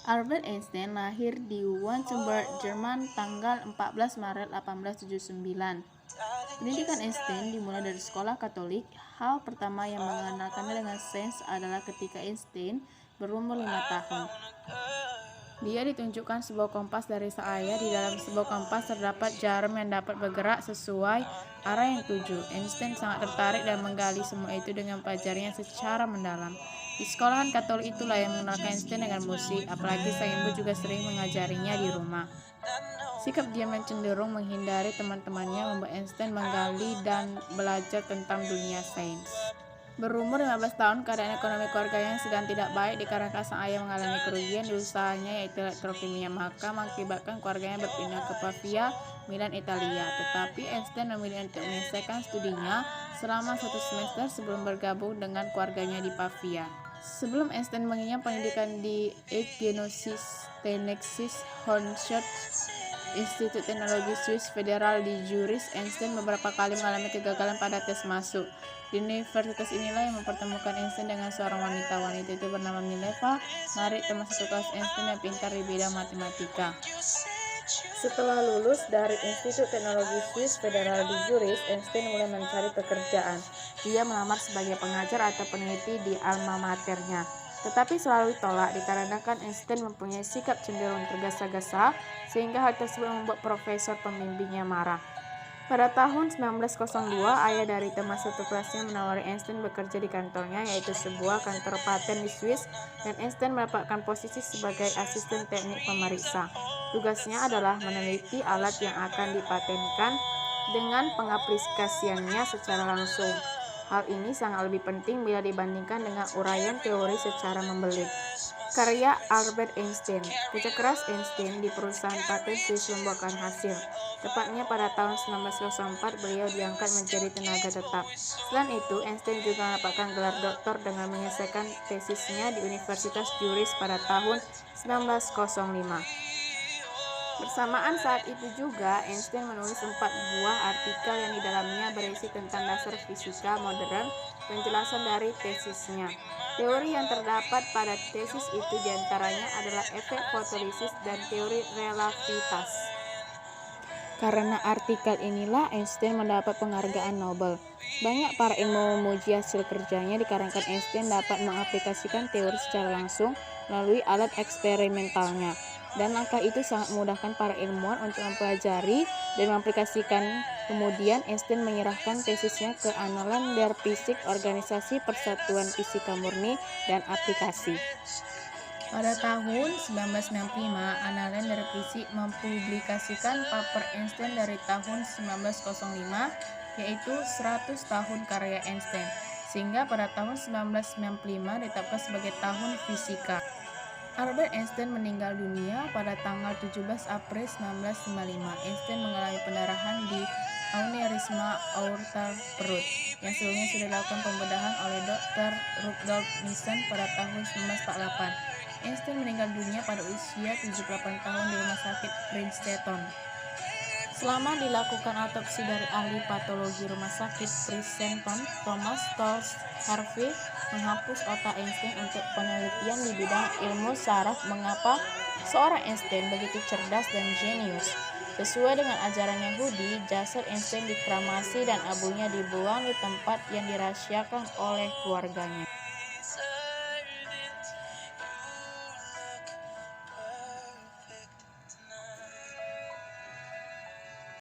Albert Einstein lahir di Wittenberg, Jerman tanggal 14 Maret 1879. Pendidikan Einstein dimulai dari sekolah Katolik. Hal pertama yang mengenalkannya dengan sains adalah ketika Einstein berumur 5 tahun. Dia ditunjukkan sebuah kompas dari sang ayah. Di dalam sebuah kompas terdapat jarum yang dapat bergerak sesuai arah yang dituju. Einstein sangat tertarik dan menggali semua itu dengan pelajarinya secara mendalam. Di sekolahan Katolik itulah yang mengenalkan Einstein dengan musik, apalagi sang ibu juga sering mengajarinya di rumah. Sikap diam yang cenderung menghindari teman-temannya membuat Einstein menggali dan belajar tentang dunia sains. Berumur 15 tahun, keadaan ekonomi keluarganya sedang tidak baik dikarenakan sang ayah mengalami kerugian di usahanya yaitu elektrokimia, maka mengakibatkan keluarganya berpindah ke Pavia, Milan, Italia. Tetapi Einstein memilih untuk menyelesaikan studinya selama 1 semester sebelum bergabung dengan keluarganya di Pavia. Sebelum Einstein mengenyam pendidikan di Eidgenössisches Technisches Hochschule Institut Teknologi Swiss Federal di Zurich, Einstein beberapa kali mengalami kegagalan pada tes masuk. Di universitas inilah yang mempertemukan Einstein dengan seorang wanita. Wanita itu bernama Mileva Marit, teman satu kelas Einstein yang pintar di bidang matematika. Setelah lulus dari Institut Teknologi Swiss Federal di Zurich, Einstein mulai mencari pekerjaan. Dia melamar sebagai pengajar atau peneliti di alma maternya, tetapi selalu ditolak dikarenakan Einstein mempunyai sikap cenderung tergesa-gesa, sehingga hal tersebut membuat profesor pembimbingnya marah. Pada tahun 1902, ayah dari teman satu kelasnya menawari Einstein bekerja di kantornya, yaitu sebuah kantor paten di Swiss, dan Einstein mendapatkan posisi sebagai asisten teknik pemeriksa. Tugasnya adalah meneliti alat yang akan dipatenkan dengan pengaplikasiannya secara langsung. Hal ini sangat lebih penting bila dibandingkan dengan uraian teori secara membelit. Karya Albert Einstein. Kerja keras Einstein di perusahaan paten Swiss membuahkan hasil. Tepatnya pada tahun 1904 beliau diangkat menjadi tenaga tetap. Selain itu, Einstein juga mendapatkan gelar doktor dengan menyelesaikan tesisnya di Universitas Zurich pada tahun 1905. Bersamaan saat itu juga, Einstein menulis 4 buah artikel yang di dalamnya berisi tentang dasar fisika modern, penjelasan dari tesisnya. Teori yang terdapat pada tesis itu diantaranya adalah efek fotolisis dan teori relativitas. Karena artikel inilah Einstein mendapat penghargaan Nobel. Banyak para ilmuwan memuji hasil kerjanya dikarenakan Einstein dapat mengaplikasikan teori secara langsung melalui alat eksperimentalnya. Dan langkah itu sangat memudahkan para ilmuwan untuk mempelajari dan mengaplikasikan. Kemudian Einstein menyerahkan tesisnya ke Annalen der Physik, organisasi persatuan fisika murni dan aplikasi. Pada tahun 1995, Annalen der Physik mempublikasikan paper Einstein dari tahun 1905, yaitu 100 tahun karya Einstein, sehingga pada tahun 1995 ditetapkan sebagai tahun fisika. Albert Einstein meninggal dunia pada tanggal 17 April 1955. Einstein mengalami pendarahan di aneurisma aorta perut, yang sebelumnya sudah dilakukan pembedahan oleh Dr. Rudolf Nissen pada tahun 1948. Einstein meninggal dunia pada usia 78 tahun di rumah sakit Princeton. Selama dilakukan autopsi dari ahli patologi rumah sakit Princeton, Thomas Stolz Harvey menghapus otak Einstein untuk penelitian di bidang ilmu saraf. Mengapa seorang Einstein begitu cerdas dan jenius? Sesuai dengan ajaran Yahudi, jasad Einstein dikremasi dan abunya dibuang di tempat yang dirahasiakan oleh keluarganya.